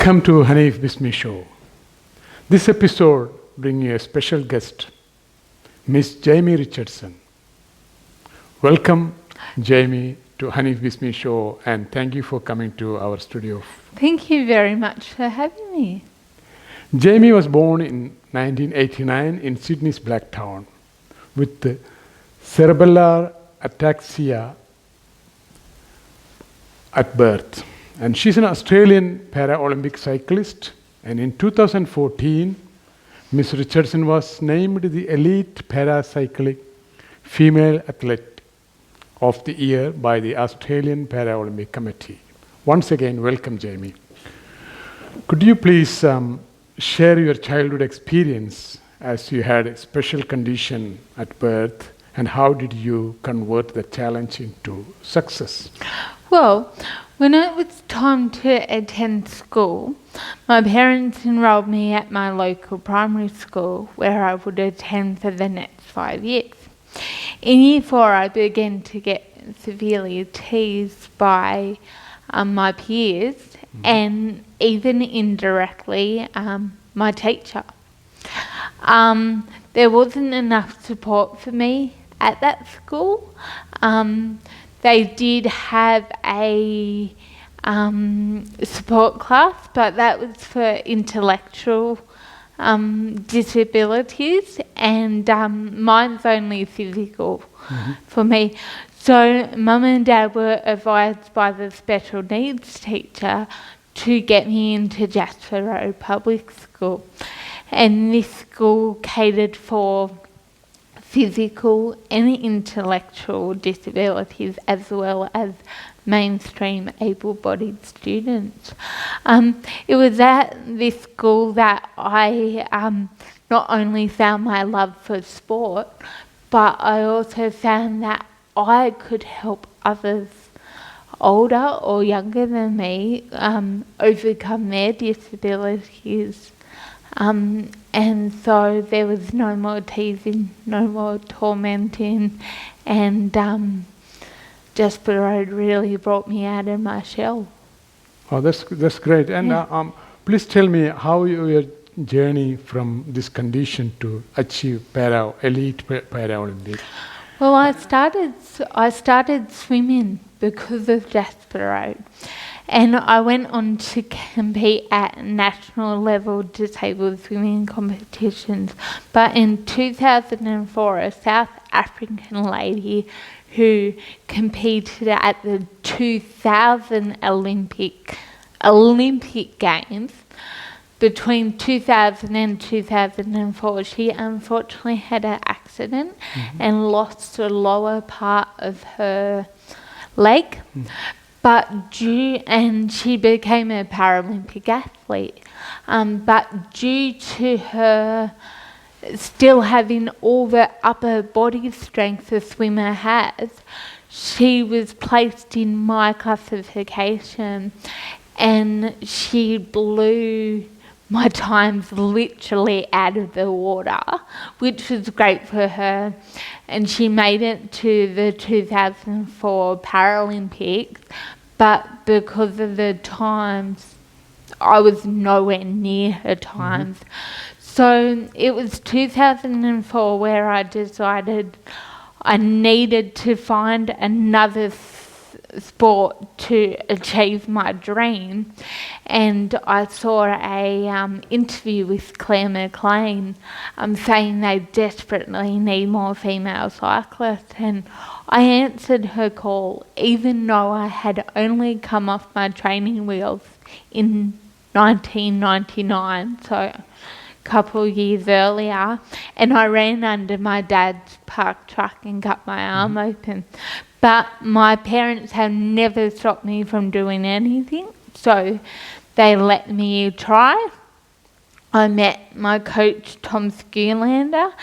Welcome to Hanif Bismi Show. This episode brings you a special guest, Miss Jamie Richardson. Welcome, Jamie, to Hanif Bismi Show, and thank you for coming to our studio. Thank you very much for having me. Jamie was born in 1989 in Sydney's Blacktown with cerebellar ataxia at birth. And she's an Australian Paralympic cyclist. And in 2014, Miss Richardson was named the Elite Paracycling Female Athlete of the Year by the Australian Paralympic Committee. Once again, welcome, Jamie. Could you please share your childhood experience as you had a special condition at birth, and how did you convert the challenge into success? Well, when it was time to attend school, my parents enrolled me at my local primary school where I would attend for the next 5 years. In year 4, I began to get severely teased by my peers and even indirectly my teacher. There wasn't enough support for me at that school. They did have a support class, but that was for intellectual disabilities, and mine's only physical for me. So Mum and Dad were advised by the special needs teacher to get me into Jasper Road Public School. And this school catered for physical and intellectual disabilities as well as mainstream able-bodied students. It was at this school that I not only found my love for sport, but I also found that I could help others older or younger than me overcome their disabilities. And so there was no more teasing, no more tormenting, and Jasper Road really brought me out of my shell. Oh, that's great. And please tell me how your journey from this condition to achieve elite Paralympic. Well, I started swimming because of Jasper Road. And I went on to compete at national level disabled swimming competitions. But in 2004, a South African lady who competed at the 2000 Olympic Games, between 2000 and 2004, she unfortunately had an accident and lost the lower part of her leg. And she became a Paralympic athlete. But due to her still having all the upper body strength a swimmer has, she was placed in my classification, and she blew my times literally out of the water, which was great for her. And she made it to the 2004 Paralympics, but because of the times, I was nowhere near her times. So it was 2004 where I decided I needed to find another sport to achieve my dream, and I saw a interview with Claire McLean saying they desperately need more female cyclists, and I answered her call even though I had only come off my training wheels in 1999, so a couple of years earlier, and I ran under my dad's parked truck and cut my arm open. But my parents have never stopped me from doing anything, so they let me try. I met my coach, Tom Skulander,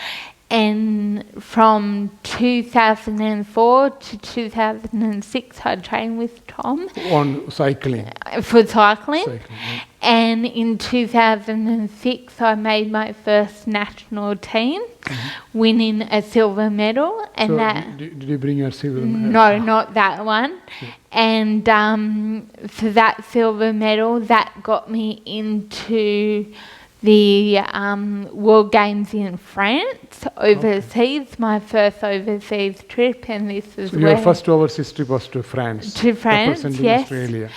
And from 2004 to 2006, I trained with Tom On cycling. for cycling. Yeah. And in 2006, I made my first national team, winning a silver medal. And So that did you bring your silver medal? no, not that one. And for that silver medal, that got me into the World Games in France, overseas, my first overseas trip, and this is So where... your first overseas trip was to France. To France, representing yes. Australia.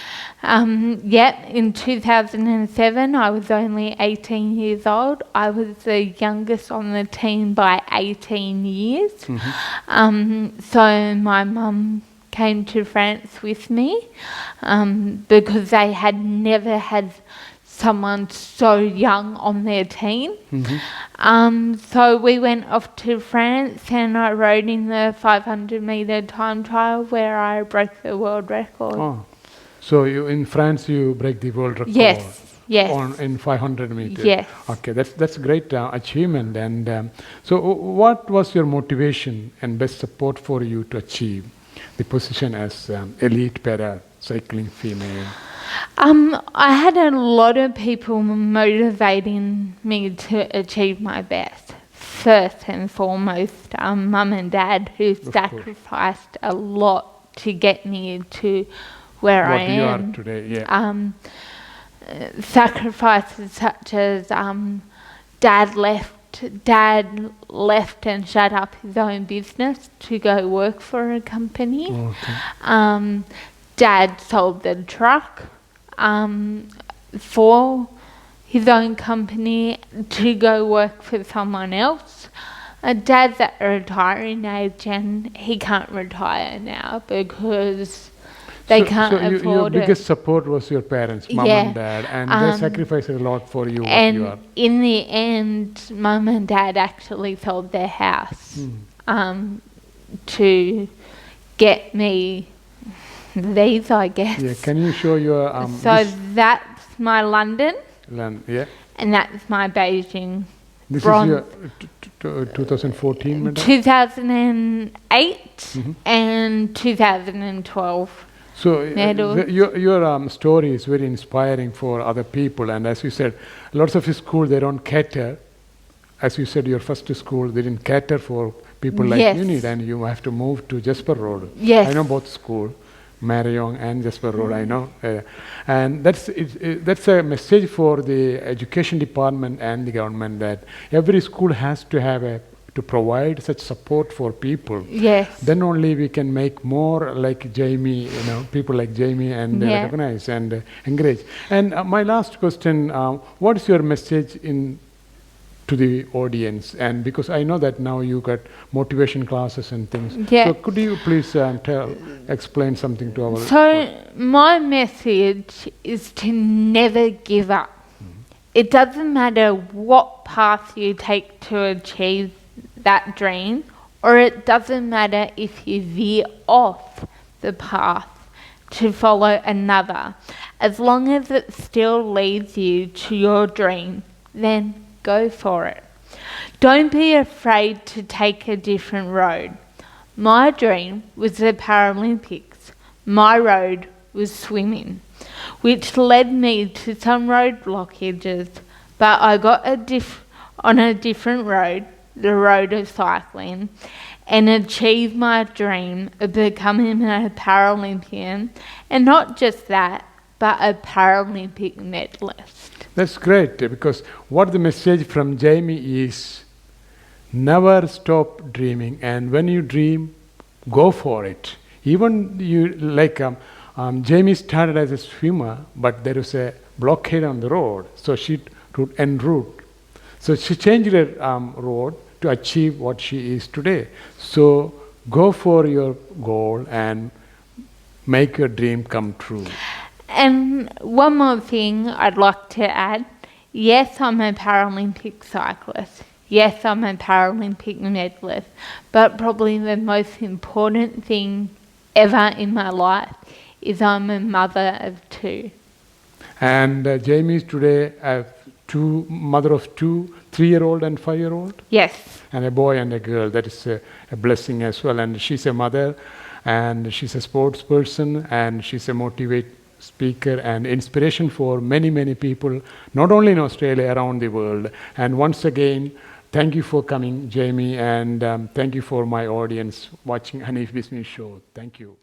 In 2007, I was only 18 years old. I was the youngest on the team by 18 years. So my mum came to France with me because they had never had someone so young on their team. So we went off to France and I rode in the 500 metre time trial where I broke the world record. Oh. So in France you break the world record. Yes. In 500 meters. Yes. Okay, that's a great achievement. And so, what was your motivation and best support for you to achieve the position as elite para cycling female? I had a lot of people motivating me to achieve my best. First and foremost, mum and dad, who sacrificed a lot to get me to where I am. What you are today, yeah. Sacrifices such as dad left and shut up his own business to go work for a company. Okay. Dad sold the truck for his own company to go work for someone else. Dad's at a retiring age and he can't retire now because they can't afford your it. biggest support was your parents, mum and dad, and they sacrificed a lot for you. And what you are. in the end, mum and dad actually sold their house to get me these, I guess. Yeah, can you show your So that's my London, land? Yeah, and that's my Beijing. this Bronze. is your 2014 medal. 2008 and 2012. So medals. your story is very inspiring for other people, and as you said, lots of schools they don't cater. As you said, your first school they didn't cater for people like Yes. you need, and you have to move to Jasper Road. Yes. I know both school, Marion and Jasper Road. I know, and that's a message for the education department and the government that every school has to have to provide such support for people. Yes. Then only we can make more like Jamie, people like Jamie, and recognize and encourage. And my last question: what is your message to the audience? And because I know that now you got motivation classes and things, so could you please explain something to our? So my message is to never give up. It doesn't matter what path you take to achieve that dream, or it doesn't matter if you veer off the path to follow another. As long as it still leads you to your dream, then go for it. Don't be afraid to take a different road. My dream was the Paralympics. My road was swimming, which led me to some road blockages, but I got on a different road, the road of cycling, and achieved my dream of becoming a Paralympian, and not just that, but a Paralympic medalist. That's great, because what the message from Jamie is, never stop dreaming, and when you dream, go for it. Even you Jamie started as a swimmer, but there was a blockade on the road, so she en route. So she changed her road to achieve what she is today. So go for your goal and make your dream come true. And one more thing I'd like to add. Yes, I'm a Paralympic cyclist. Yes, I'm a Paralympic medalist. But probably the most important thing ever in my life is I'm a mother of two. And Jamie today have mother of 2 3-year-old and 5-year-old, Yes. and a boy and a girl. That is a blessing as well. And she's a mother, and she's a sports person, and she's a motivate speaker and inspiration for many, many people, not only in Australia, around the world. And once again, thank you for coming, Jamie, and thank you for my audience watching Hanif Bismi show. Thank you.